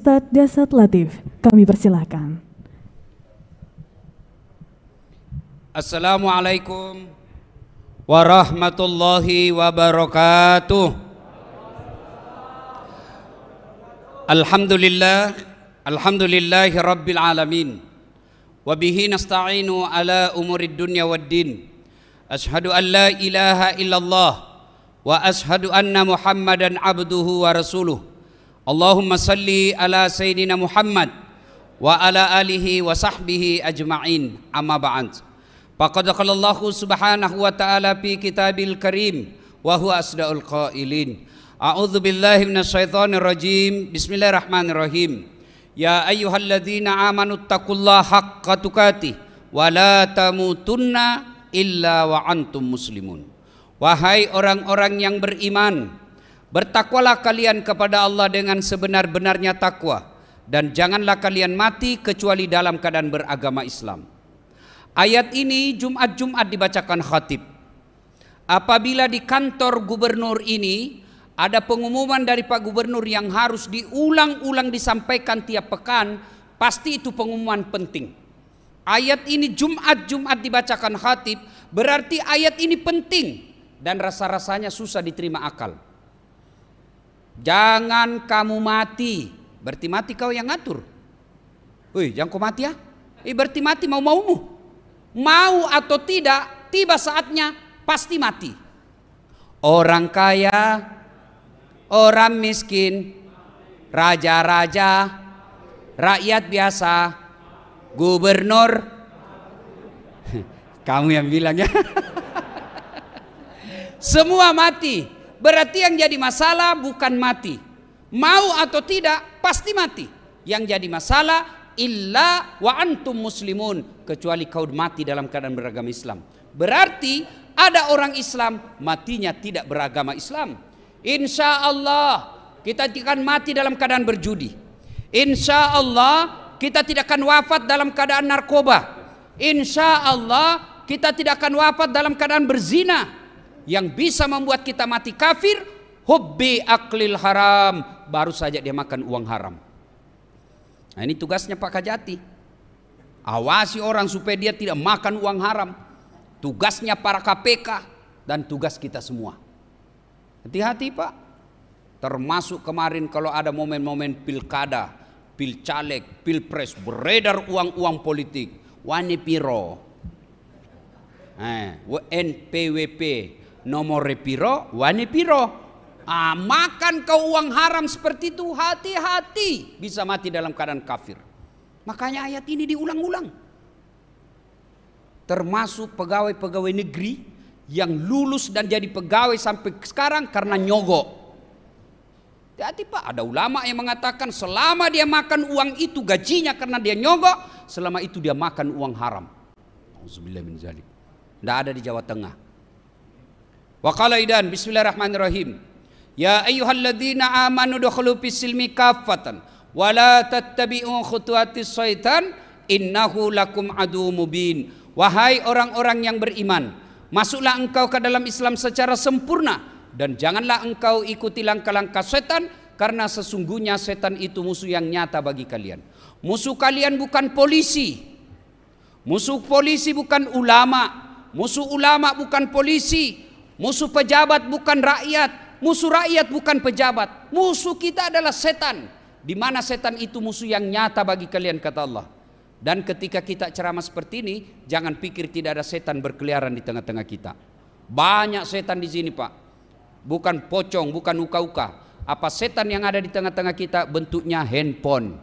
Ustadz Dasat Latif, kami persilahkan. Assalamualaikum warahmatullahi wabarakatuh. Alhamdulillahi rabbil alamin. Wabihi nasta'inu ala umurid dunya waddin. Ashhadu an la ilaha illallah wa ashhadu anna muhammadan abduhu wa rasuluh. Allahumma salli ala sayyidina Muhammad wa ala alihi wa sahbihi ajma'in, amma ba'd. Faqad qala Allah subhanahu wa ta'ala fi kitabil karim wa huwa asdaqul qailin. A'udzu billahi minasyaitonir rajim. Bismillahirrahmanirrahim. Ya ayyuhalladzina amanu taqullaha haqqa tuqatih wa la tamutunna illa wa antum muslimun. Wahai orang-orang yang beriman, bertakwalah kalian kepada Allah dengan sebenar-benarnya takwa, dan janganlah kalian mati kecuali dalam keadaan beragama Islam. Ayat ini Jumat-Jumat dibacakan khatib. Apabila di kantor gubernur ini ada pengumuman dari Pak Gubernur yang harus diulang-ulang disampaikan tiap pekan, pasti itu pengumuman penting. Ayat ini Jumat-Jumat dibacakan khatib, berarti ayat ini penting dan rasa-rasanya susah diterima akal. Jangan kamu mati, berarti mati kau yang ngatur. Wih, jangan kau mati ya. Berarti mati mau-maumu. Mau atau tidak, tiba saatnya pasti mati. Orang kaya, orang miskin, raja-raja, rakyat biasa, gubernur. Kamu yang bilang ya. Semua mati. Berarti yang jadi masalah bukan mati. Mau atau tidak pasti mati. Yang jadi masalah illa wa antum muslimun, kecuali kau mati dalam keadaan beragama Islam. Berarti ada orang Islam matinya tidak beragama Islam. Insya Allah kita tidak akan mati dalam keadaan berjudi. Insya Allah kita tidak akan wafat dalam keadaan narkoba. Insya Allah kita tidak akan wafat dalam keadaan berzina. Yang bisa membuat kita mati kafir, hubbi aklil haram, baru saja dia makan uang haram. Nah, ini tugasnya Pak Kajati. Awasi orang supaya dia tidak makan uang haram. Tugasnya para KPK dan tugas kita semua. Hati-hati Pak. Termasuk kemarin kalau ada momen-momen pilkada, pilcaleg, pilpres, beredar uang-uang politik. Wani piro, NPWP, nomor piro, wani piro. Makan kau uang haram seperti itu, hati-hati, bisa mati dalam keadaan kafir. Makanya ayat ini diulang-ulang. Termasuk pegawai-pegawai negeri yang lulus dan jadi pegawai sampai sekarang karena nyogok. Hati-hati Pak, ada ulama yang mengatakan selama dia makan uang itu gajinya karena dia nyogok, selama itu dia makan uang haram. Auzubillahi min dzalik. Tidak ada di Jawa Tengah. Wa qala idan, bismillahirrahmanirrahim. Ya ayyuhalladzina amanu dukhulu fis-silmi kaffatan wa la tattabi'u khutuwatis syaitan innahu lakum adu mubin. Wahai orang-orang yang beriman, masuklah engkau ke dalam Islam secara sempurna dan janganlah engkau ikuti langkah-langkah setan, karena sesungguhnya setan itu musuh yang nyata bagi kalian. Musuh kalian bukan polisi. Musuh polisi bukan ulama. Musuh ulama bukan polisi. Musuh pejabat bukan rakyat. Musuh rakyat bukan pejabat. Musuh kita adalah setan. Di mana setan itu musuh yang nyata bagi kalian, kata Allah. Dan ketika kita ceramah seperti ini, jangan pikir tidak ada setan berkeliaran di tengah-tengah kita. Banyak setan di sini Pak. Bukan pocong, bukan uka-uka. Apa setan yang ada di tengah-tengah kita? Bentuknya handphone.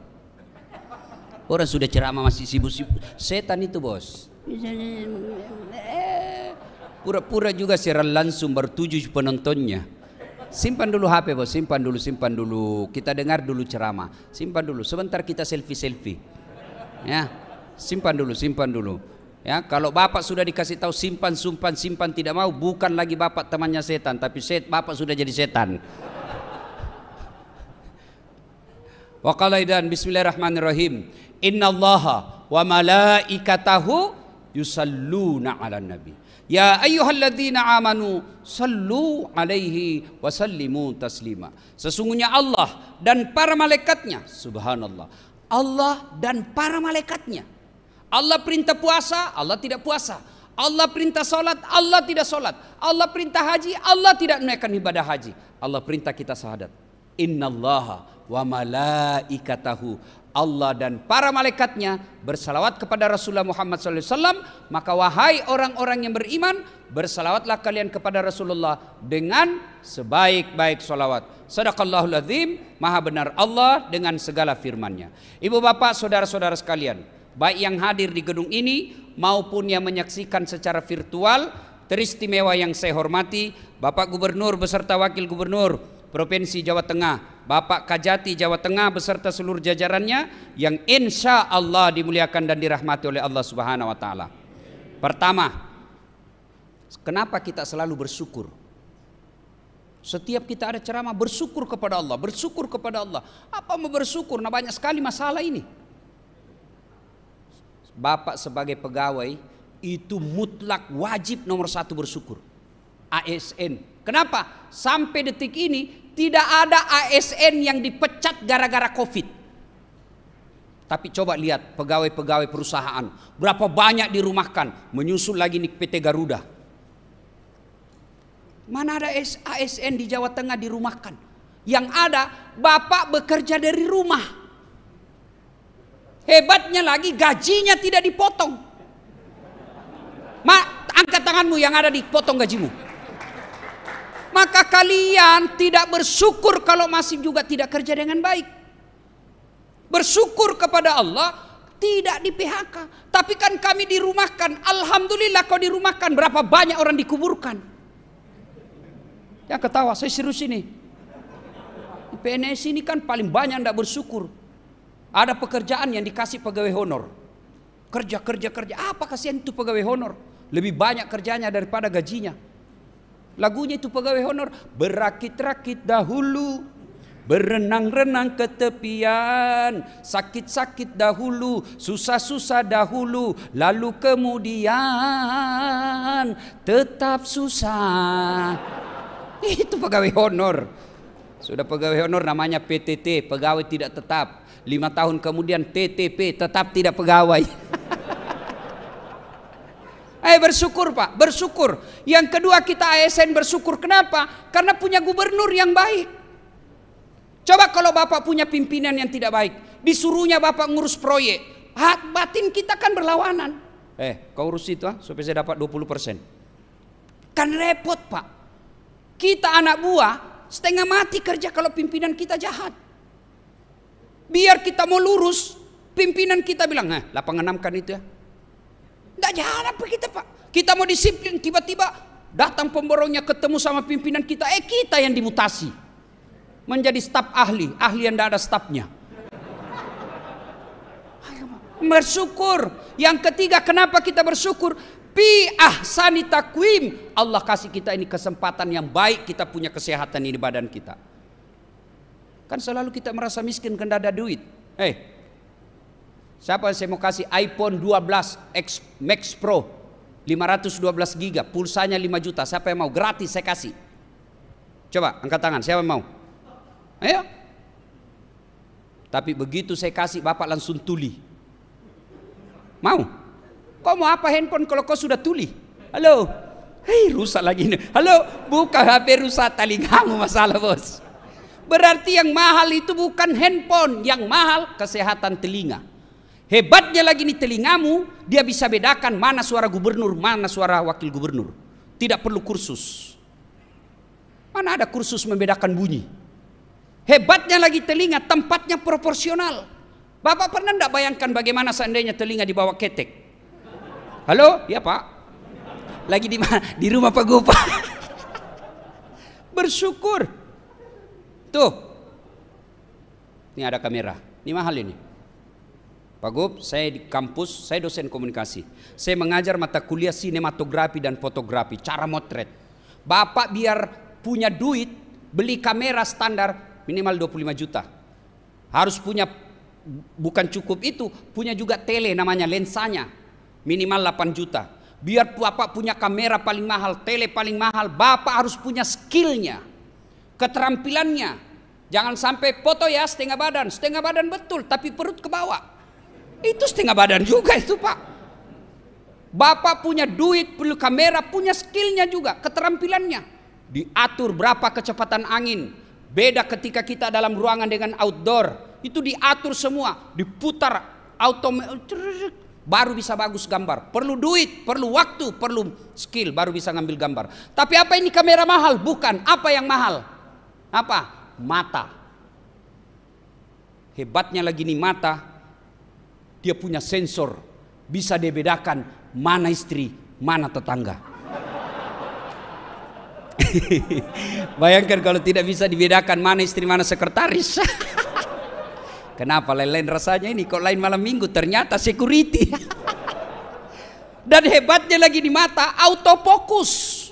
Orang sudah ceramah masih sibuk-sibuk. Setan itu bos. Pura-pura juga siaran langsung bertuju penontonnya. Simpan dulu HP bos, simpan dulu. Kita dengar dulu ceramah. Simpan dulu, sebentar kita selfie. Ya, simpan dulu. Ya, kalau bapak sudah dikasih tahu simpan tidak mau, bukan lagi bapak temannya setan, tapi bapak sudah jadi setan. Wa qala idan, bismillahirrahmanirrahim. Innallaha wa malaikatahu yusalluna 'alan nabi. Ya ayyuhalladzina amanu sallu alaihi wa sallimu taslima. Sesungguhnya Allah dan para malaikatnya, subhanallah. Allah dan para malaikatnya. Allah perintah puasa, Allah tidak puasa. Allah perintah salat, Allah tidak salat. Allah perintah haji, Allah tidak menunaikan ibadah haji. Allah perintah kita syahadat. Innallaha wa malaikatahu, Allah dan para malaikatnya bersalawat kepada Rasulullah Muhammad SAW. Maka wahai orang-orang yang beriman, bersalawatlah kalian kepada Rasulullah dengan sebaik-baik salawat. Sadaqallahul azim, maha benar Allah dengan segala firman-Nya. Ibu bapak saudara-saudara sekalian, baik yang hadir di gedung ini maupun yang menyaksikan secara virtual, teristimewa yang saya hormati Bapak Gubernur beserta Wakil Gubernur Provinsi Jawa Tengah, Bapak Kajati Jawa Tengah beserta seluruh jajarannya yang insya Allah dimuliakan dan dirahmati oleh Allah Subhanahu wa Ta'ala. Pertama, kenapa kita selalu bersyukur? Setiap kita ada ceramah, bersyukur kepada Allah, bersyukur kepada Allah. Apa mau bersyukur? Nah, banyak sekali masalah ini. Bapak sebagai pegawai itu mutlak wajib nomor satu bersyukur. ASN. Kenapa? Sampai detik ini tidak ada ASN yang dipecat gara-gara COVID. Tapi coba lihat pegawai-pegawai perusahaan, berapa banyak dirumahkan, menyusul lagi nih PT Garuda. Mana ada ASN di Jawa Tengah dirumahkan? Yang ada bapak bekerja dari rumah. Hebatnya lagi gajinya tidak dipotong. Angkat tanganmu yang ada dipotong gajimu. Maka kalian tidak bersyukur kalau masih juga tidak kerja dengan baik. Bersyukur kepada Allah tidak di PHK. Tapi kan kami dirumahkan. Alhamdulillah kau dirumahkan. Berapa banyak orang dikuburkan. Ya ketawa, saya serius ini. Di PNS ini kan paling banyak tidak bersyukur. Ada pekerjaan yang dikasih pegawai honor. Kerja. Apa kasihan itu pegawai honor? Lebih banyak kerjanya daripada gajinya. Lagunya itu pegawai honor. Berakit-rakit dahulu, berenang-renang ke tepian, sakit-sakit dahulu, susah-susah dahulu, lalu kemudian tetap susah. Itu pegawai honor. Sudah pegawai honor namanya PTT, pegawai tidak tetap. 5 tahun kemudian TTP, tetap tidak pegawai. Bersyukur Pak, bersyukur. Yang kedua kita ASN bersyukur. Kenapa? Karena punya gubernur yang baik. Coba kalau Bapak punya pimpinan yang tidak baik, disuruhnya Bapak ngurus proyek, batin kita kan berlawanan. Kau urus itu supaya saya dapat 20%. Kan repot Pak. Kita anak buah setengah mati kerja kalau pimpinan kita jahat. Biar kita mau lurus, pimpinan kita bilang, lapangan 6 kan itu ya. Nggak jalan apa kita Pak. Kita mau disiplin, tiba-tiba datang pemborongnya ketemu sama pimpinan kita. Kita yang dimutasi. Menjadi staf ahli yang tidak ada stafnya. Bersyukur. Yang ketiga kenapa kita bersyukur? Bi ahsani takwim. Allah kasih kita ini kesempatan yang baik, kita punya kesehatan ini badan kita. Kan selalu kita merasa miskin karena ada duit. Siapa yang saya mau kasih iPhone 12 X Max Pro 512 GB, pulsanya 5 juta. Siapa yang mau? Gratis saya kasih. Coba angkat tangan, siapa yang mau? Ayo. Tapi begitu saya kasih Bapak langsung tuli. Mau? Kau mau apa handphone kalau kau sudah tuli? Halo? Rusak lagi ini. Halo? Buka HP rusak, telingamu masalah bos. Berarti yang mahal itu bukan handphone, yang mahal kesehatan telinga. Hebatnya lagi nih telingamu, dia bisa bedakan mana suara gubernur, mana suara wakil gubernur. Tidak perlu kursus. Mana ada kursus membedakan bunyi. Hebatnya lagi telinga, tempatnya proporsional. Bapak pernah enggak bayangkan bagaimana seandainya telinga di bawah ketek? Halo? Ya Pak. Lagi di mana? Di rumah Pak Gopa. Bersyukur. Tuh. Ini ada kamera. Ini mahal ini. Pak Gub, saya di kampus, saya dosen komunikasi. Saya mengajar mata kuliah sinematografi dan fotografi, cara motret. Bapak biar punya duit, beli kamera standar minimal 25 juta. Harus punya, bukan cukup itu, punya juga tele namanya lensanya. minimal 8 juta. Biar Bapak punya kamera paling mahal, tele paling mahal, Bapak harus punya skillnya, keterampilannya. Jangan sampai foto ya setengah badan betul, tapi perut ke bawah. Itu setengah badan juga itu Pak. Bapak punya duit, perlu kamera, punya skillnya juga, keterampilannya. Diatur berapa kecepatan angin. Beda ketika kita dalam ruangan dengan outdoor. Itu diatur semua, diputar otomatis. Baru bisa bagus gambar. Perlu duit, perlu waktu, perlu skill, baru bisa ngambil gambar. Tapi apa ini kamera mahal? Bukan. Apa yang mahal? Apa? Mata. Hebatnya lagi nih mata, dia punya sensor, bisa dia bedakan mana istri, mana tetangga. Bayangkan kalau tidak bisa dibedakan mana istri, mana sekretaris. Kenapa lain-lain rasanya ini? Kok lain malam minggu? Ternyata security. Dan hebatnya lagi di mata, autofokus.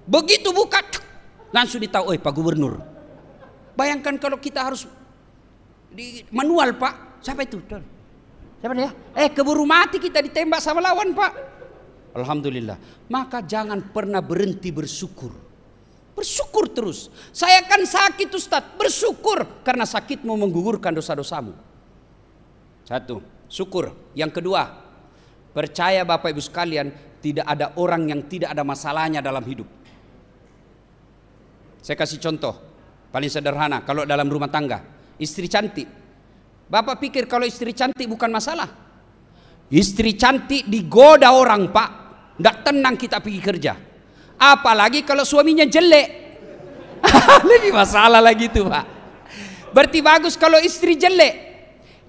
Begitu buka, langsung ditahu, oh Pak Gubernur. Bayangkan kalau kita harus di manual Pak. Siapa itu? Siapa dia? Keburu mati kita ditembak sama lawan Pak. Alhamdulillah. Maka jangan pernah berhenti bersyukur. Bersyukur terus. Saya kan sakit Ustaz, bersyukur karena sakitmu menggugurkan dosa-dosamu. Satu, syukur. Yang kedua, percaya Bapak Ibu sekalian, tidak ada orang yang tidak ada masalahnya dalam hidup. Saya kasih contoh paling sederhana. Kalau dalam rumah tangga, istri cantik, Bapak pikir kalau istri cantik bukan masalah? Istri cantik digoda orang Pak, tidak tenang kita pergi kerja. Apalagi kalau suaminya jelek. Lebih masalah lagi tuh Pak. Berarti bagus kalau istri jelek.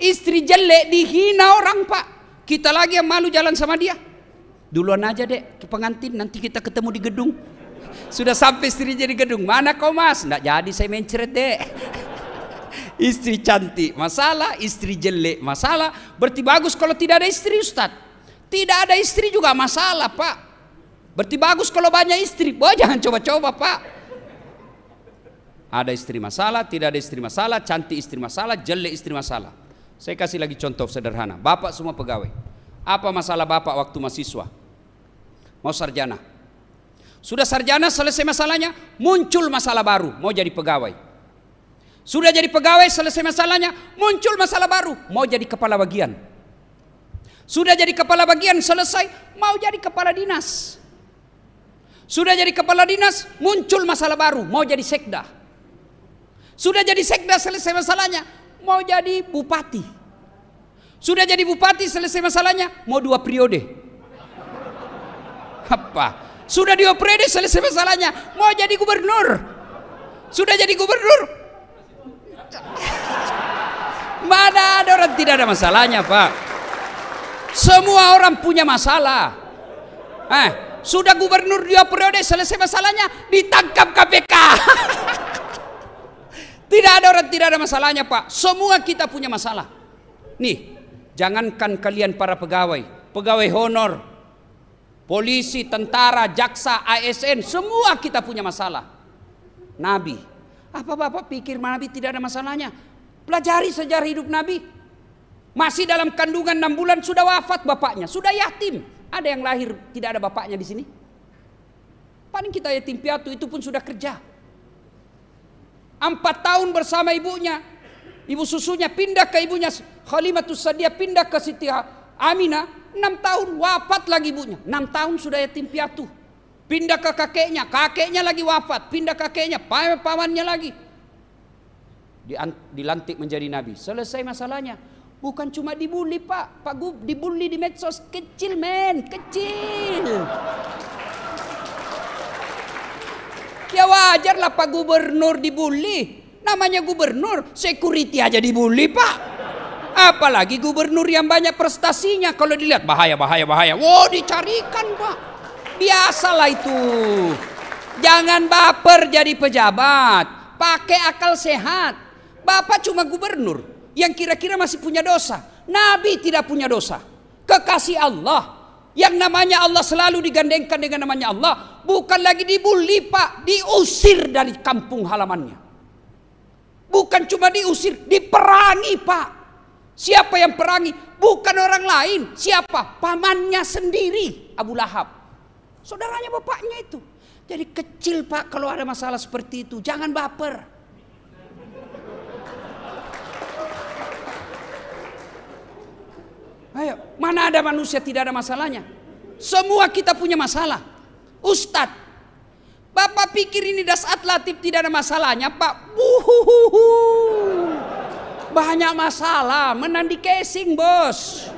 Istri jelek dihina orang Pak. Kita lagi yang malu jalan sama dia. Duluan aja dek ke pengantin, nanti kita ketemu di gedung. Sudah sampai istrinya di gedung. Mana kau Mas? Nggak jadi saya mencret dek. Istri cantik masalah, istri jelek masalah. Berarti bagus kalau tidak ada istri Ustaz. Tidak ada istri juga masalah Pak. Berarti bagus kalau banyak istri. Wah, jangan coba-coba Pak. Ada istri masalah, tidak ada istri masalah, cantik istri masalah, jelek istri masalah. Saya kasih lagi contoh sederhana. Bapak semua pegawai. Apa masalah Bapak waktu mahasiswa? Mau sarjana. Sudah sarjana selesai masalahnya, muncul masalah baru, mau jadi pegawai. Sudah jadi pegawai selesai masalahnya, muncul masalah baru, mau jadi kepala bagian. Sudah jadi kepala bagian selesai, mau jadi kepala dinas. Sudah jadi kepala dinas, muncul masalah baru, mau jadi sekda. Sudah jadi sekda selesai masalahnya, mau jadi bupati. Sudah jadi bupati selesai masalahnya, mau 2 periode. Apa? Sudah 2 periode selesai masalahnya, mau jadi gubernur. Sudah jadi gubernur. Mana ada orang tidak ada masalahnya Pak? Semua orang punya masalah. Sudah gubernur 2 periode selesai masalahnya, ditangkap KPK. Tidak ada orang tidak ada masalahnya Pak. Semua kita punya masalah. Nih, jangankan kalian para pegawai, pegawai honor, polisi, tentara, jaksa, ASN, semua kita punya masalah. Nabi, apa Bapak pikir Nabi tidak ada masalahnya? Pelajari sejarah hidup Nabi. Masih dalam kandungan 6 bulan sudah wafat bapaknya, sudah yatim. Ada yang lahir tidak ada bapaknya di sini? Paling kita yatim piatu, itu pun sudah kerja. 4 tahun bersama ibunya, ibu susunya pindah ke ibunya Khalimatus Sa'diyah, pindah ke Siti Aminah. 6 tahun wafat lagi ibunya. 6 tahun sudah yatim piatu. Pindah ke kakeknya lagi wafat. Pindah kakeknya, pamannya lagi. Dilantik menjadi nabi. Selesai masalahnya. Bukan cuma dibully Pak dibully di medsos, kecil men, kecil. Ya wajar lah Pak Gubernur dibully. Namanya gubernur, security aja dibully Pak. Apalagi gubernur yang banyak prestasinya, kalau dilihat bahaya. Wow, dicarikan Pak. Biasalah itu. Jangan baper jadi pejabat. Pakai akal sehat. Bapak cuma gubernur yang kira-kira masih punya dosa. Nabi tidak punya dosa. Kekasih Allah. Yang namanya Allah selalu digandengkan dengan namanya Allah. Bukan lagi dibully Pak, diusir dari kampung halamannya. Bukan cuma diusir, diperangi Pak. Siapa yang perangi? Bukan orang lain. Siapa? Pamannya sendiri, Abu Lahab. Saudaranya bapaknya itu. Jadi kecil Pak kalau ada masalah seperti itu. Jangan baper. Ayo, mana ada manusia tidak ada masalahnya? Semua kita punya masalah. Ustadz, Bapak pikir ini Dasat Latif tidak ada masalahnya Pak? Buhuhuhu. Banyak masalah, menandi casing bos.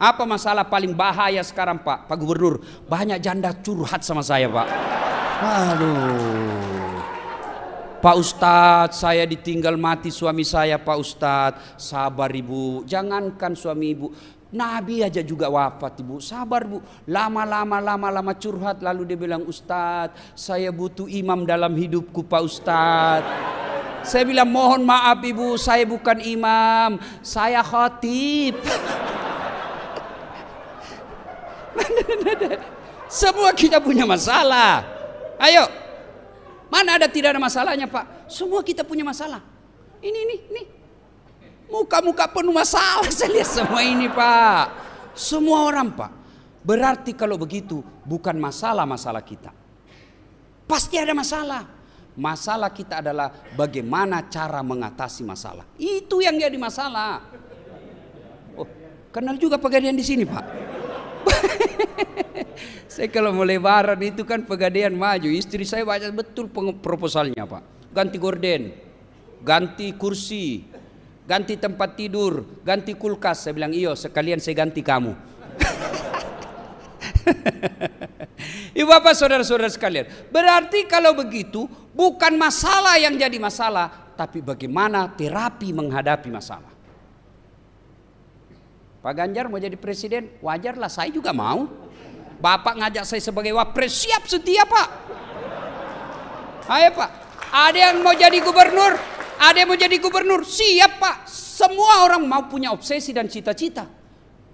Apa masalah paling bahaya sekarang Pak Gubernur? Banyak janda curhat sama saya Pak. Aduh. Pak Ustadz, saya ditinggal mati suami saya Pak Ustadz. Sabar Ibu, jangankan suami Ibu, Nabi aja juga wafat Ibu. Sabar Bu. Lama-lama curhat, lalu dia bilang, Ustadz, saya butuh imam dalam hidupku Pak Ustadz. Saya bilang, mohon maaf Ibu, saya bukan imam, saya khatib. Semua kita punya masalah. Ayo, mana ada tidak ada masalahnya Pak? Semua kita punya masalah. Ini. Muka-muka penuh masalah saya lihat semua ini Pak. Semua orang Pak. Berarti kalau begitu bukan masalah kita. Pasti ada masalah. Masalah kita adalah bagaimana cara mengatasi masalah. Itu yang jadi masalah. Oh, kenal juga Pegadaian di sini Pak. Saya kalau mau lebaran itu kan Pegadaian maju. Istri saya baca betul proposalnya Pak. Ganti gorden, ganti kursi, ganti tempat tidur, ganti kulkas. Saya bilang iyo sekalian saya ganti kamu. Ibu bapak saudara-saudara sekalian, berarti kalau begitu bukan masalah yang jadi masalah, tapi bagaimana terapi menghadapi masalah. Pak Ganjar mau jadi presiden, wajarlah, saya juga mau. Bapak ngajak saya sebagai wapres, siap setia Pak. Ayo Pak, ada yang mau jadi gubernur, siap Pak. Semua orang mau punya obsesi dan cita-cita,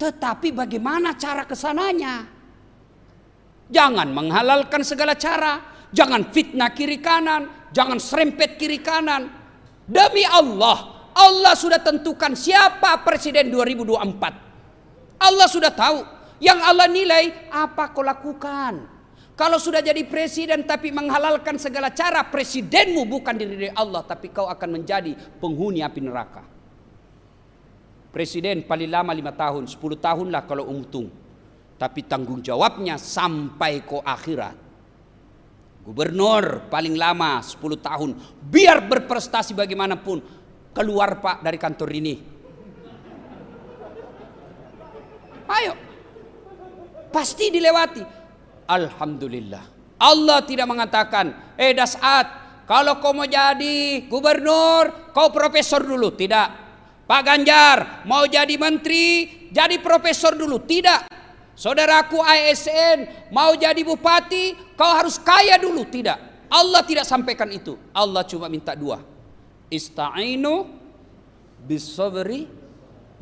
tetapi bagaimana cara kesananya? Jangan menghalalkan segala cara, jangan fitnah kiri kanan, jangan serempet kiri kanan. Demi Allah, Allah sudah tentukan siapa presiden 2024. Allah sudah tahu. Yang Allah nilai apa kau lakukan. Kalau sudah jadi presiden tapi menghalalkan segala cara, presidenmu bukan diri Allah, tapi kau akan menjadi penghuni api neraka. Presiden paling lama 5 tahun, 10 tahun lah kalau untung. Tapi tanggung jawabnya sampai ke akhirat. Gubernur paling lama 10 tahun. Biar berprestasi bagaimanapun, keluar Pak dari kantor ini. Ayo. Pasti dilewati. Alhamdulillah. Allah tidak mengatakan, Dasat, kalau kau mau jadi gubernur, kau profesor dulu. Tidak. Pak Ganjar mau jadi menteri, jadi profesor dulu. Tidak. Saudaraku ASN mau jadi bupati, kau harus kaya dulu. Tidak. Allah tidak sampaikan itu. Allah cuma minta 2. Ista'inu bis-sabri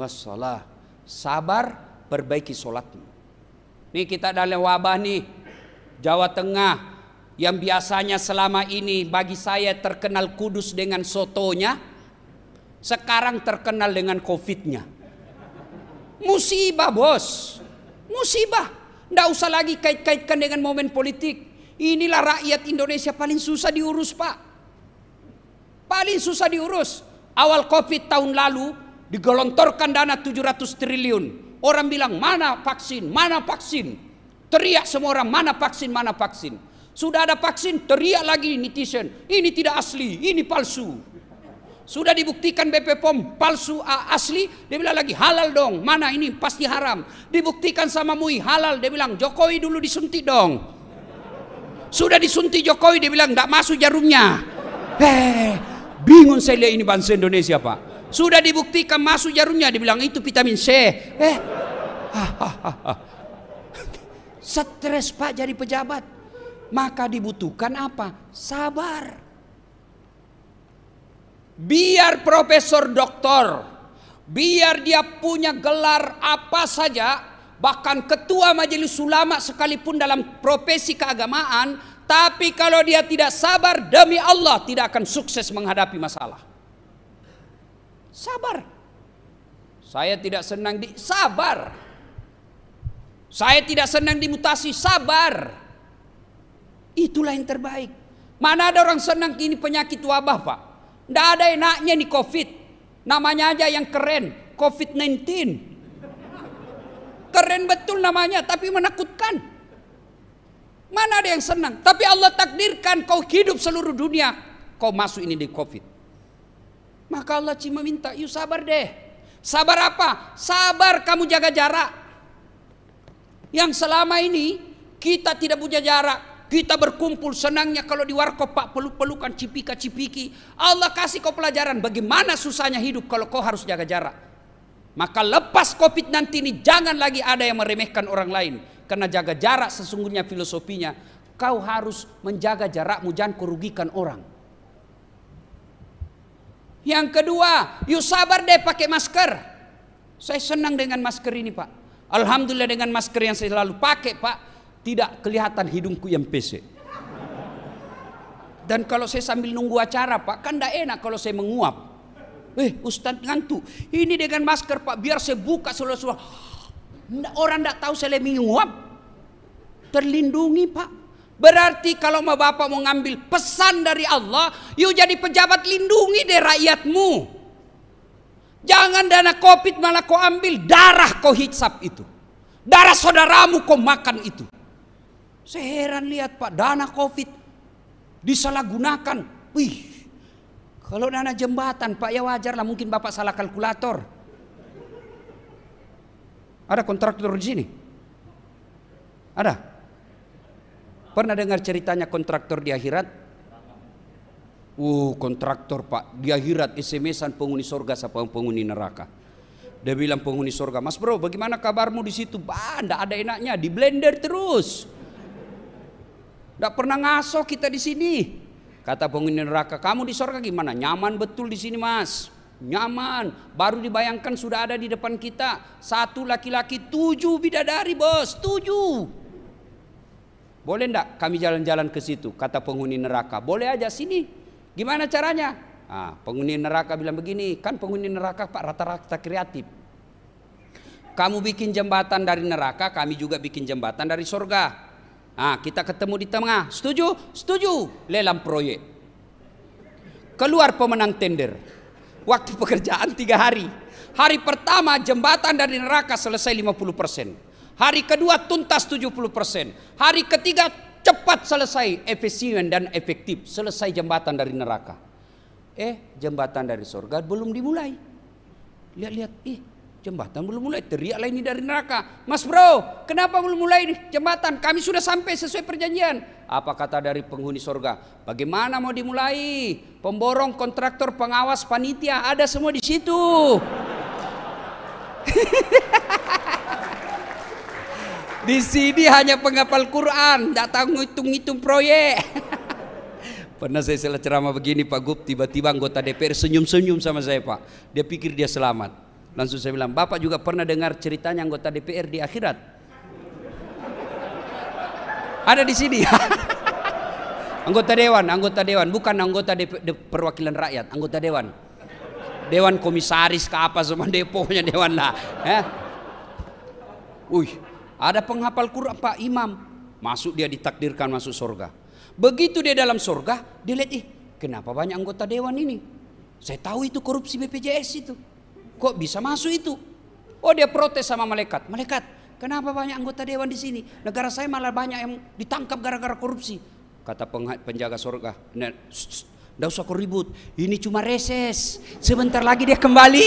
was-salah. Sabar, perbaiki sholatmu. Nih kita dalam wabah nih, Jawa Tengah, yang biasanya selama ini bagi saya terkenal kudus dengan sotonya, sekarang terkenal dengan COVID-nya. Musibah bos, musibah. Nggak usah lagi kait-kaitkan dengan momen politik. Inilah rakyat Indonesia paling susah diurus Pak. Paling susah diurus. Awal COVID tahun lalu digelontorkan dana 700 triliun. Orang bilang mana vaksin, mana vaksin. Teriak semua orang mana vaksin, mana vaksin. Sudah ada vaksin, teriak lagi netizen. Ini tidak asli, ini palsu. Sudah dibuktikan BP POM palsu asli, dia bilang lagi halal dong. Mana ini pasti haram. Dibuktikan sama MUI halal, dia bilang Jokowi dulu disuntik dong. Sudah disuntik Jokowi, dia bilang enggak masuk jarumnya. Bingung saya lihat ini bangsa Indonesia Pak. Sudah dibuktikan masuk jarumnya, dibilang itu vitamin C. Stres Pak jadi pejabat. Maka dibutuhkan apa? Sabar. Biar profesor doktor, biar dia punya gelar apa saja, bahkan ketua majelis ulama sekalipun dalam profesi keagamaan, tapi kalau dia tidak sabar, demi Allah tidak akan sukses menghadapi masalah. Sabar. Saya tidak senang di sabar. Saya tidak senang dimutasi, sabar. Itulah yang terbaik. Mana ada orang senang kini penyakit wabah, Pak? Tidak ada enaknya nih COVID. Namanya aja yang keren, COVID-19. Keren betul namanya, tapi menakutkan. Mana ada yang senang? Tapi Allah takdirkan kau hidup seluruh dunia, kau masuk ini di COVID. Maka Allah cuma minta, yuk sabar deh. Sabar apa? Sabar kamu jaga jarak. Yang selama ini kita tidak punya jarak, kita berkumpul senangnya kalau di warkop Pak, peluk-pelukan, cipika-cipiki. Allah kasih kau pelajaran bagaimana susahnya hidup kalau kau harus jaga jarak. Maka lepas COVID-19 ini jangan lagi ada yang meremehkan orang lain. Karena jaga jarak sesungguhnya filosofinya, kau harus menjaga jarakmu, jangan kerugikan orang. Yang kedua, yuk sabar deh pakai masker. Saya senang dengan masker ini, Pak. Alhamdulillah dengan masker yang saya selalu pakai, Pak, tidak kelihatan hidungku yang pesek. Dan kalau saya sambil nunggu acara, Pak, kan tidak enak kalau saya menguap. Ustadz ngantuk. Ini dengan masker, Pak, biar saya buka seluruh. Orang tidak tahu saya menguap. Terlindungi, Pak. Berarti kalau Bapak mau ngambil pesan dari Allah, yuk jadi pejabat, lindungi deh rakyatmu. Jangan dana COVID malah kau ambil, darah kau hisap itu. Darah saudaramu kau makan itu. Saya heran lihat, Pak, dana COVID disalahgunakan. Wih, kalau dana jembatan, Pak, ya wajar lah, mungkin Bapak salah kalkulator. Ada kontraktor di sini? Ada? Pernah dengar ceritanya kontraktor di akhirat? Kontraktor, Pak, di akhirat SMS-an penghuni surga sama penghuni neraka. Dia bilang penghuni surga, Mas bro, bagaimana kabarmu di situ? Nggak ada enaknya, di blender terus. Nggak pernah ngaso kita di sini. Kata penghuni neraka, kamu di surga gimana? Nyaman betul di sini, Mas. Nyaman. Baru dibayangkan sudah ada di depan kita 1 laki-laki 7 bidadari, bos. 7. Boleh enggak kami jalan-jalan ke situ? Kata penghuni neraka, boleh aja, sini. Gimana caranya? Penghuni neraka bilang begini, kan penghuni neraka, Pak, rata-rata kreatif. Kamu bikin jembatan dari neraka, kami juga bikin jembatan dari surga. Kita ketemu di tengah. Setuju? Setuju. Lelang proyek. Keluar pemenang tender. Waktu pekerjaan 3 hari. Hari pertama jembatan dari neraka selesai 50%. Hari kedua tuntas 70%. Hari ketiga cepat selesai, efisien dan efektif, selesai jembatan dari neraka. Jembatan dari surga belum dimulai. Lihat-lihat, jembatan belum mulai. Teriaklah ini dari neraka, Mas bro, kenapa belum mulai jembatan? Kami sudah sampai sesuai perjanjian. Apa kata dari penghuni surga? Bagaimana mau dimulai? Pemborong, kontraktor, pengawas, panitia, ada semua di situ. Di sini hanya penghafal Quran, tidak tahu ngitung-ngitung proyek. Pernah saya salah ceramah begini, Pak Gub, tiba-tiba anggota DPR senyum-senyum sama saya, Pak. Dia pikir dia selamat. Langsung saya bilang, Bapak juga pernah dengar ceritanya anggota DPR di akhirat? Ada di sini. Anggota dewan, bukan anggota perwakilan rakyat, anggota dewan. Dewan komisaris ke apa semua, deponya dewan lah. Ada penghafal Quran, Pak, imam. Masuk, dia ditakdirkan masuk surga. Begitu dia dalam surga, dia lihat, kenapa banyak anggota dewan ini? Saya tahu itu korupsi BPJS itu. Kok bisa masuk itu? Dia protes sama malaikat. Malaikat, kenapa banyak anggota dewan di sini? Negara saya malah banyak yang ditangkap gara-gara korupsi. Kata penjaga surga, nggak usah kau ribut. Ini cuma reses. Sebentar lagi dia kembali.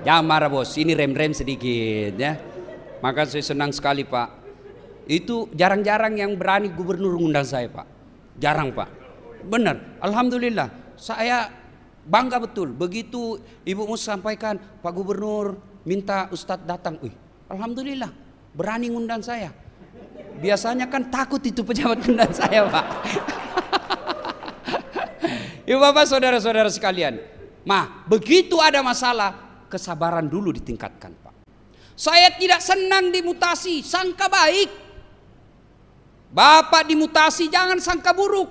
Jangan marah, bos, ini rem-rem sedikit ya. Maka saya senang sekali, Pak. Itu jarang-jarang yang berani gubernur ngundang saya, Pak. Jarang, Pak. Benar, alhamdulillah. Saya bangga betul. Begitu Ibu Mus sampaikan, Pak Gubernur minta Ustadz datang. Alhamdulillah, berani ngundang saya. Biasanya kan takut itu pejabat ngundang saya, Pak. Ibu bapak, saudara-saudara sekalian. Begitu ada masalah, kesabaran dulu ditingkatkan, Pak. Saya tidak senang dimutasi, sangka baik. Bapak dimutasi, jangan sangka buruk.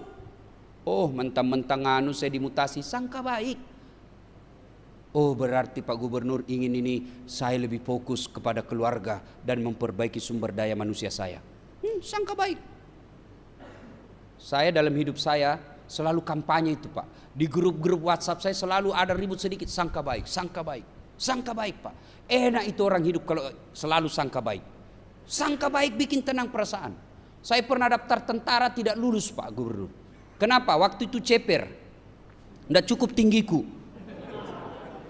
Oh, mentang-mentang saya dimutasi, sangka baik. Oh, berarti Pak Gubernur ingin ini saya lebih fokus kepada keluarga dan memperbaiki sumber daya manusia saya. Sangka baik. Saya dalam hidup saya selalu kampanye itu, Pak. Di grup-grup WhatsApp saya selalu ada ribut sedikit, sangka baik, sangka baik. Sangka baik, Pak. Enak itu orang hidup kalau selalu sangka baik. Sangka baik bikin tenang perasaan. Saya pernah daftar tentara tidak lulus, Pak Gubernur. Kenapa? Waktu itu ceper. Tidak cukup tinggiku.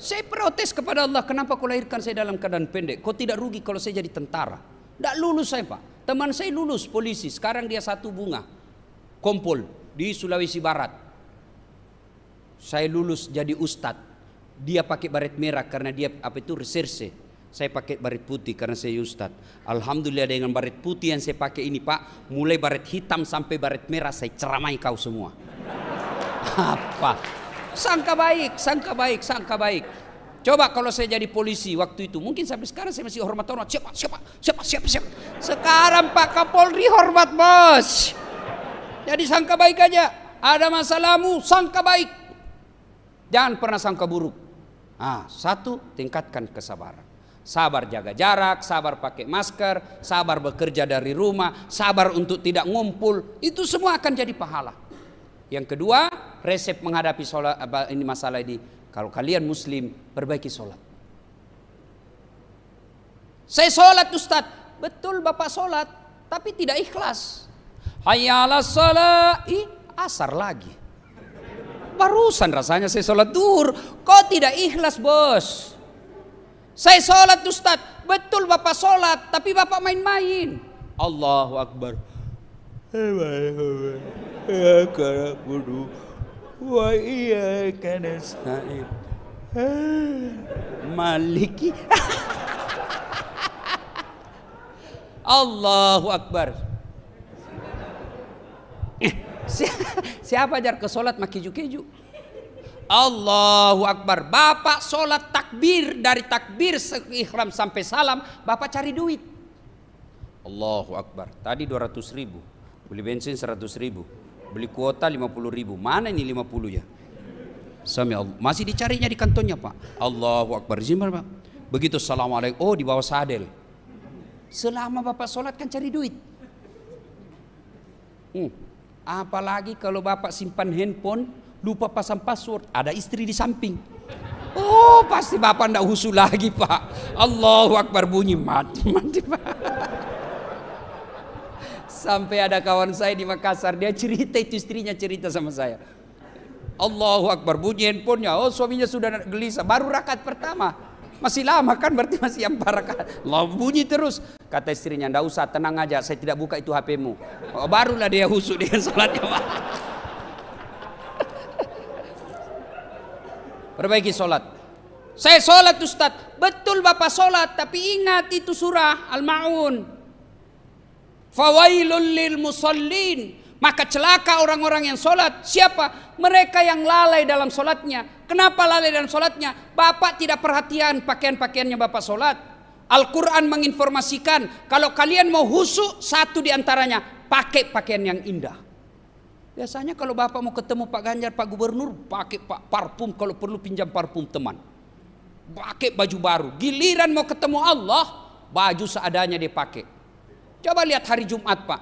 Saya protes kepada Allah, kenapa kau lahirkan saya dalam keadaan pendek? Kau tidak rugi kalau saya jadi tentara. Tidak lulus saya, Pak. Teman saya lulus polisi, sekarang dia satu bunga. Kompol di Sulawesi Barat. Saya lulus jadi ustadz. Dia pakai baret merah karena dia reserse. Saya pakai baret putih karena saya ustadz. Alhamdulillah dengan baret putih yang saya pakai ini, Pak, mulai baret hitam sampai baret merah saya ceramai kau semua. Apa? Sangka baik, sangka baik, sangka baik. Coba kalau saya jadi polisi waktu itu, mungkin sampai sekarang saya masih hormat orang. Siapa. Sekarang Pak Kapolri hormat, bos. Jadi sangka baik aja. Ada masalahmu, sangka baik. Jangan pernah sangka buruk. Satu, tingkatkan kesabaran. Sabar jaga jarak, sabar pakai masker, sabar bekerja dari rumah, sabar untuk tidak ngumpul. Itu semua akan jadi pahala. Yang kedua, resep menghadapi masalah ini. Kalau kalian muslim, perbaiki sholat. Saya sholat, Ustaz. Betul Bapak sholat, tapi tidak ikhlas. Hayya 'alas shalah, asar lagi. Barusan rasanya saya sholat duhur. Kok tidak ikhlas, bos? Saya sholat, Ustaz. Betul Bapak sholat, tapi Bapak main-main. Allahu Akbar. Maliki. Allahu Akbar. Siapa ajar ke sholat maki keju? Allahu Akbar. Bapak sholat takbir, dari takbir ihram sampai salam, Bapak cari duit. Allahu Akbar. Tadi 200.000, beli bensin 100.000, beli kuota 50.000. Mana ini 50 ya? Sami Allah. Masih dicarinya di kantonnya, Pak. Allahu Akbar. Zimbal, Pak. Begitu assalamualaikum, oh di bawah sadel. Selama Bapak sholat kan cari duit. Apalagi kalau Bapak simpan handphone, lupa pasang password, ada istri di samping. Oh, pasti Bapak ndak husu lagi, Pak. Allahu Akbar, bunyi mati, Pak. Sampai ada kawan saya di Makassar, dia cerita, itu istrinya cerita sama saya. Allahu Akbar, bunyi handphonenya. Oh, suaminya sudah gelisah, baru rakaat pertama. Masih lama kan, berarti masih 4 rakaat. Bunyi terus. Kata istrinya, ndak usah, tenang aja, saya tidak buka itu HP-mu. Oh, barulah dia husu dengan salatnya, Pak. Perbaiki sholat. Saya sholat, Ustaz. Betul Bapak sholat, tapi ingat itu surah Al-Ma'un. Fawailul lil musallin. Maka celaka orang-orang yang sholat. Siapa? Mereka yang lalai dalam sholatnya. Kenapa lalai dalam sholatnya? Bapak tidak perhatian pakaian-pakaiannya Bapak sholat. Al-Quran menginformasikan, kalau kalian mau husu, satu diantaranya, pakai pakaian yang indah. Biasanya kalau Bapak mau ketemu Pak Ganjar, Pak Gubernur, pakai parfum, kalau perlu pinjam parfum teman. Pakai baju baru. Giliran mau ketemu Allah, baju seadanya dia pakai. Coba lihat hari Jumat, Pak.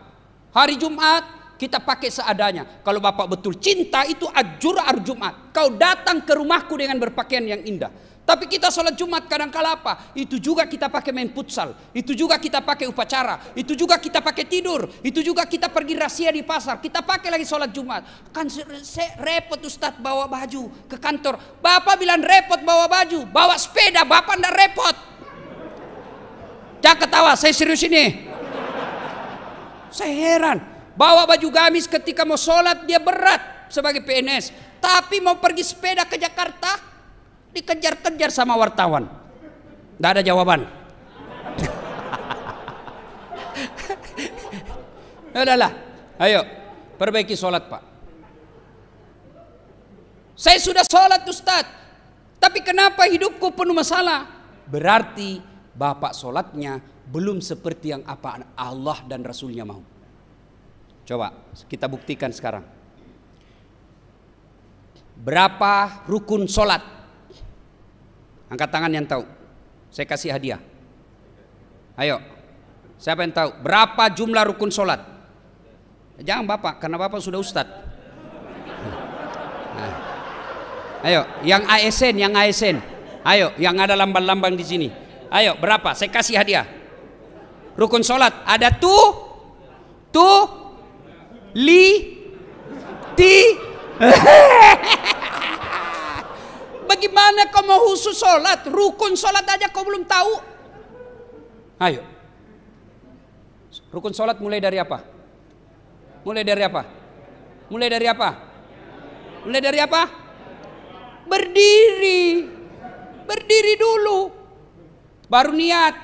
Hari Jumat kita pakai seadanya. Kalau Bapak betul cinta, itu ajur Jumat. Kau datang ke rumahku dengan berpakaian yang indah. Tapi kita sholat Jumat kadang-kala apa? Itu juga kita pakai main futsal. Itu juga kita pakai upacara. Itu juga kita pakai tidur. Itu juga kita pergi rahasia di pasar. Kita pakai lagi sholat Jumat. Kan repot Ustadz bawa baju ke kantor. Bapak bilang repot bawa baju. Bawa sepeda, Bapak ndak repot. Jangan ketawa, saya serius ini. Saya heran. Bawa baju gamis ketika mau sholat dia berat sebagai PNS. Tapi mau pergi sepeda ke Jakarta, dikejar-kejar sama wartawan. Tidak ada jawaban. Udahlah, ayo perbaiki sholat, Pak. Saya sudah sholat, Ustaz, tapi kenapa hidupku penuh masalah? Berarti Bapak sholatnya belum seperti yang apa Allah dan Rasulnya mau. Coba kita buktikan sekarang. Berapa rukun sholat? Angkat tangan yang tahu. Saya kasih hadiah. Ayo. Siapa yang tahu? Berapa jumlah rukun sholat? Jangan Bapak, karena Bapak sudah ustadz. Nah. Ayo, yang ASN. Ayo, yang ada lambang-lambang di sini. Ayo, berapa? Saya kasih hadiah. Rukun sholat ada Bagaimana kau mau khusus sholat? Rukun sholat aja kau belum tahu. Ayo. Rukun sholat mulai dari apa? Mulai dari apa? Mulai dari apa? Mulai dari apa? Berdiri. Berdiri dulu. Baru niat.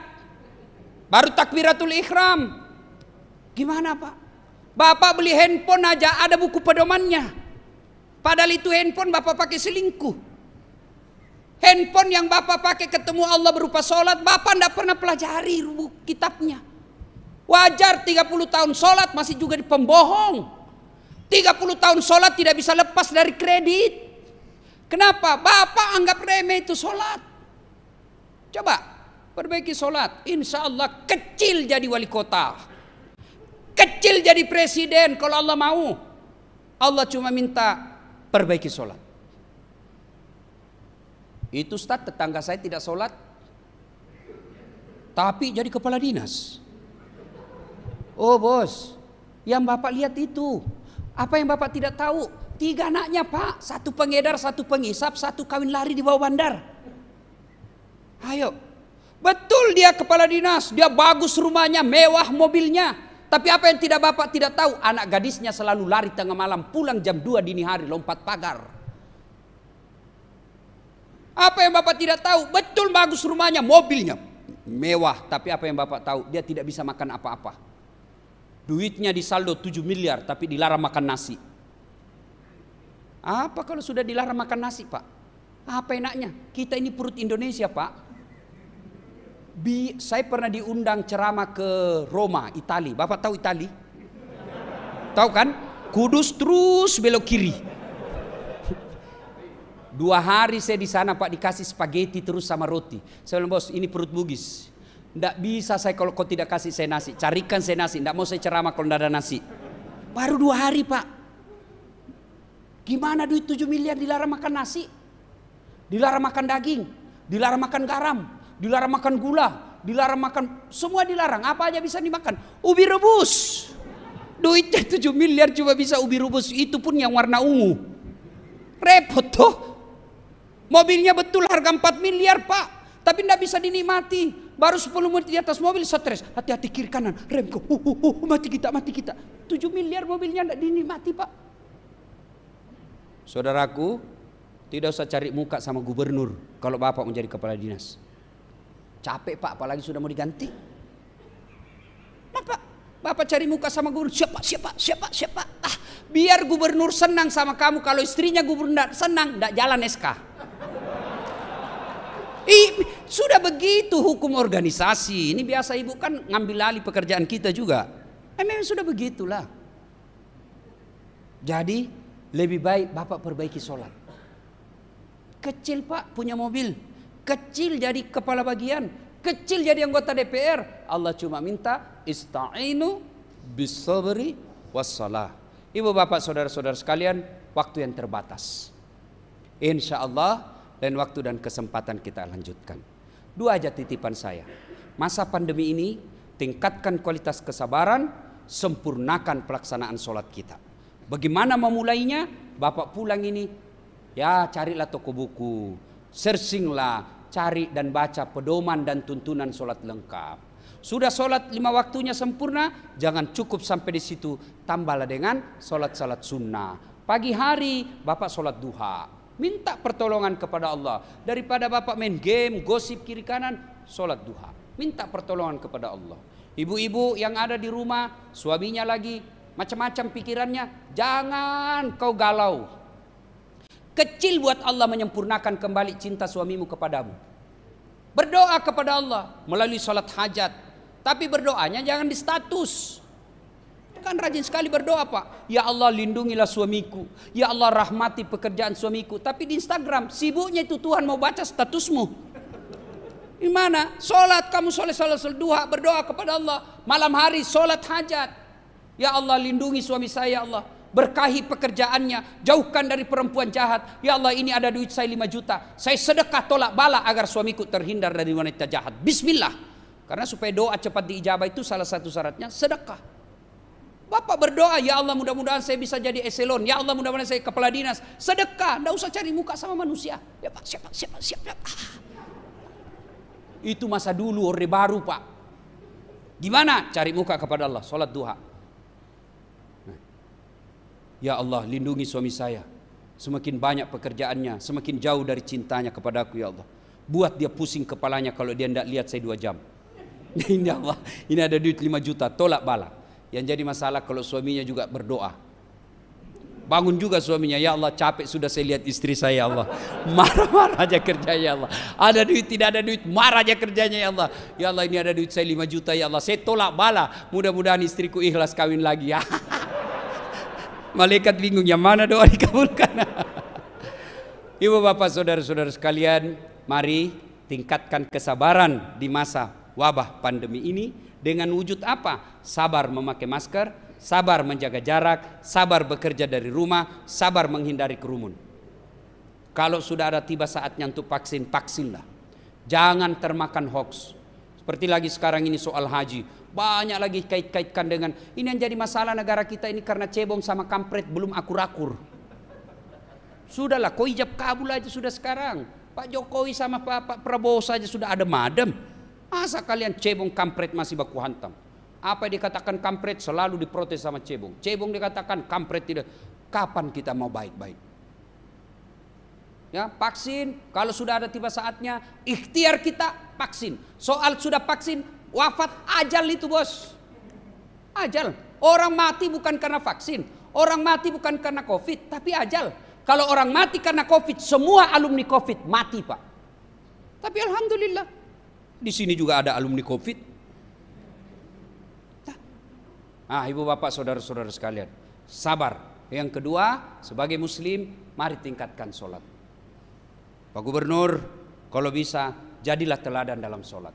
Baru takbiratul ihram. Gimana Pak? Bapak beli handphone aja ada buku pedomannya. Padahal itu handphone Bapak pakai selingkuh. Handphone yang Bapak pakai ketemu Allah berupa sholat, Bapak tidak pernah pelajari kitabnya. Wajar 30 tahun sholat masih juga di pembohong. 30 tahun sholat tidak bisa lepas dari kredit. Kenapa? Bapak anggap remeh itu sholat. Coba perbaiki sholat. Insya Allah kecil jadi wali kota. Kecil jadi presiden kalau Allah mau. Allah cuma minta perbaiki sholat. Itu Ustaz, tetangga saya tidak sholat tapi jadi kepala dinas. Oh bos, yang Bapak lihat itu. Apa yang Bapak tidak tahu? 3 anaknya Pak, 1 pengedar, 1 penghisap, 1 kawin lari di bawah bandar. Ayo, betul dia kepala dinas, dia bagus rumahnya, mewah mobilnya. Tapi apa yang tidak Bapak tidak tahu? Anak gadisnya selalu lari tengah malam, pulang jam 2 dini hari, lompat pagar. Apa yang Bapak tidak tahu? Betul bagus rumahnya, mobilnya mewah. Tapi apa yang Bapak tahu? Dia tidak bisa makan apa-apa. Duitnya disaldo 7 miliar tapi dilarang makan nasi. Apa kalau sudah dilarang makan nasi Pak? Apa enaknya? Kita ini perut Indonesia Pak. Saya pernah diundang ceramah ke Roma, Itali. Bapak tahu Itali? Tahu kan? Kudus terus belok kiri. 2 hari saya di sana Pak, dikasih spaghetti terus sama roti. Saya bilang bos ini perut Bugis. Tidak bisa saya kalau kau tidak kasih saya nasi. Carikan saya nasi. Tidak mau saya ceramah kalau tidak ada nasi. Baru 2 hari Pak. Gimana duit 7 miliar dilarang makan nasi? Dilarang makan daging. Dilarang makan garam. Dilarang makan gula. Dilarang makan. Semua dilarang. Apa aja bisa dimakan. Ubi rebus. Duitnya 7 miliar cuma bisa ubi rebus. Itu pun yang warna ungu. Repot tuh. Mobilnya betul harga 4 miliar Pak. Tapi tidak bisa dinikmati. Baru 10 menit di atas mobil stres. Hati-hati kiri kanan. Rem kok. Mati kita. 7 miliar mobilnya tidak dinikmati Pak. Saudaraku, tidak usah cari muka sama gubernur kalau Bapak menjadi kepala dinas. Capek Pak, apalagi sudah mau diganti. Bapak cari muka sama gubernur. Siapa? Biar gubernur senang sama kamu. Kalau istrinya gubernur senang, tidak jalan SK. Sudah begitu hukum organisasi. Ini biasa ibu kan ngambil alih pekerjaan kita juga. Memang sudah begitulah. Jadi lebih baik Bapak perbaiki sholat. Kecil Pak punya mobil. Kecil jadi kepala bagian. Kecil jadi anggota DPR. Allah cuma minta ista'inu bis-sabri was-salah. Ibu bapak saudara-saudara sekalian, waktu yang terbatas. Insya Allah dan waktu dan kesempatan kita lanjutkan. 2 aja titipan saya. Masa pandemi ini tingkatkan kualitas kesabaran, sempurnakan pelaksanaan sholat kita. Bagaimana memulainya? Bapak pulang ini, ya carilah toko buku, searchinglah, cari dan baca pedoman dan tuntunan sholat lengkap. Sudah sholat 5 waktunya sempurna, jangan cukup sampai di situ, tambahlah dengan sholat-sholat sunnah. Pagi hari Bapak sholat duha. Minta pertolongan kepada Allah. Daripada Bapak main game, gosip kiri kanan, sholat duha. Minta pertolongan kepada Allah. Ibu-ibu yang ada di rumah, suaminya lagi macam-macam pikirannya, jangan kau galau. Kecil buat Allah menyempurnakan kembali cinta suamimu kepadamu. Berdoa kepada Allah melalui sholat hajat. Tapi berdoanya jangan di status. kan rajin sekali berdoa Pak. Ya Allah lindungilah suamiku. Ya Allah rahmati pekerjaan suamiku. Tapi di Instagram sibuknya itu Tuhan mau baca statusmu. Gimana? Sholat, kamu sholat duha, berdoa kepada Allah. Malam hari sholat hajat. Ya Allah lindungi suami saya ya Allah. Berkahi pekerjaannya, jauhkan dari perempuan jahat. Ya Allah ini ada duit saya 5 juta. Saya sedekah tolak bala agar suamiku terhindar dari wanita jahat. Bismillah. Karena supaya doa cepat diijabah itu salah satu syaratnya sedekah. Bapak berdoa, ya Allah mudah-mudahan saya bisa jadi eselon. Ya Allah mudah-mudahan saya kepala dinas. Sedekah, tidak usah cari muka sama manusia. Ya Pak, siap. Itu masa dulu, Orde Baru Pak. Gimana? Cari muka kepada Allah, sholat duha. Ya Allah lindungi suami saya. Semakin banyak pekerjaannya, semakin jauh dari cintanya kepadaku ya Allah. Buat dia pusing kepalanya kalau dia tidak lihat saya 2 jam. Ini Allah, ini ada duit 5 juta, tolak bala. Yang jadi masalah kalau suaminya juga berdoa. Bangun juga suaminya, ya Allah capek sudah saya lihat istri saya ya Allah. Marah-marah aja kerjanya ya Allah. Ada duit, tidak ada duit, marah aja kerjanya ya Allah. Ya Allah ini ada duit saya 5 juta ya Allah. Saya tolak bala, mudah-mudahan istriku ikhlas kawin lagi ya. Malaikat bingung, yang mana doa dikabulkan. Ibu bapak saudara-saudara sekalian, mari tingkatkan kesabaran di masa wabah pandemi ini. Dengan wujud apa? Sabar memakai masker, sabar menjaga jarak, sabar bekerja dari rumah, sabar menghindari kerumun. Kalau sudah ada tiba saatnya untuk vaksin, vaksinlah. Jangan termakan hoax. Seperti lagi sekarang ini soal haji. Banyak lagi kait-kaitkan dengan ini yang jadi masalah negara kita ini karena cebong sama kampret belum akur-akur. Sudahlah, kau ijab kabul aja sudah sekarang. Pak Jokowi sama Pak Prabowo saja sudah ada madem. Masa kalian cebong kampret masih baku hantam? Apa yang dikatakan kampret selalu diprotes sama cebong. Cebong dikatakan kampret tidak. Kapan kita mau baik-baik? Ya, vaksin kalau sudah ada tiba saatnya, ikhtiar kita vaksin. Soal sudah vaksin, wafat ajal itu bos. Ajal. Orang mati bukan karena vaksin. Orang mati bukan karena COVID, tapi ajal. Kalau orang mati karena COVID, semua alumni COVID mati Pak. Tapi alhamdulillah, di sini juga ada alumni COVID. Nah, ibu bapak saudara-saudara sekalian, sabar. Yang kedua, sebagai muslim, mari tingkatkan sholat. Pak Gubernur, kalau bisa, jadilah teladan dalam sholat.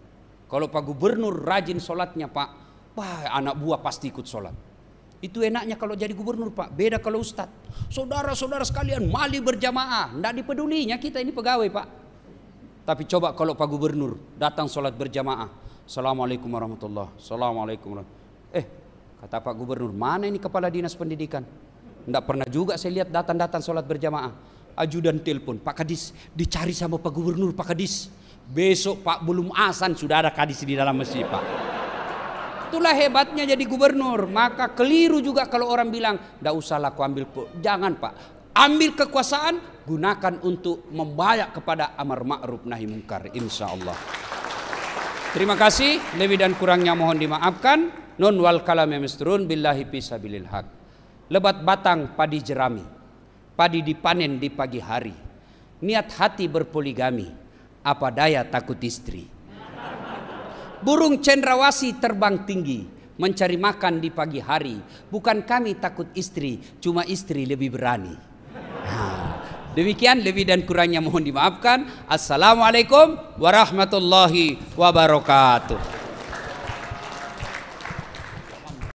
Kalau Pak Gubernur rajin sholatnya Pak, wah anak buah pasti ikut sholat. Itu enaknya kalau jadi gubernur Pak, beda kalau ustadz. Saudara-saudara sekalian, mali berjamaah, tidak dipedulinya kita ini pegawai Pak. Tapi coba kalau Pak Gubernur datang sholat berjamaah, Assalamualaikum warahmatullahi wabarakatuh. Assalamualaikum warahmatullahi. Kata Pak Gubernur, mana ini kepala dinas pendidikan? Tidak pernah juga saya lihat datang sholat berjamaah. Ajudan telepon, Pak Kadis dicari sama Pak Gubernur, Pak Kadis. Besok Pak belum azan sudah ada Kadis di dalam masjid Pak. Itulah hebatnya jadi gubernur. Maka keliru juga kalau orang bilang, tidak usahlah aku ambil. Jangan Pak, ambil kekuasaan, gunakan untuk membayak kepada amar ma'ruf nahi mungkar, insya Allah. Terima kasih, lebih dan kurangnya mohon dimaafkan. Nun wal kalam misturun billahi fisabilil haq. Lebat batang padi jerami, padi dipanen di pagi hari. Niat hati berpoligami, apa daya takut istri. Burung cendrawasih terbang tinggi, mencari makan di pagi hari. Bukan kami takut istri, cuma istri lebih berani. Demikian, lebih dan kurangnya mohon dimaafkan. Assalamualaikum warahmatullahi wabarakatuh.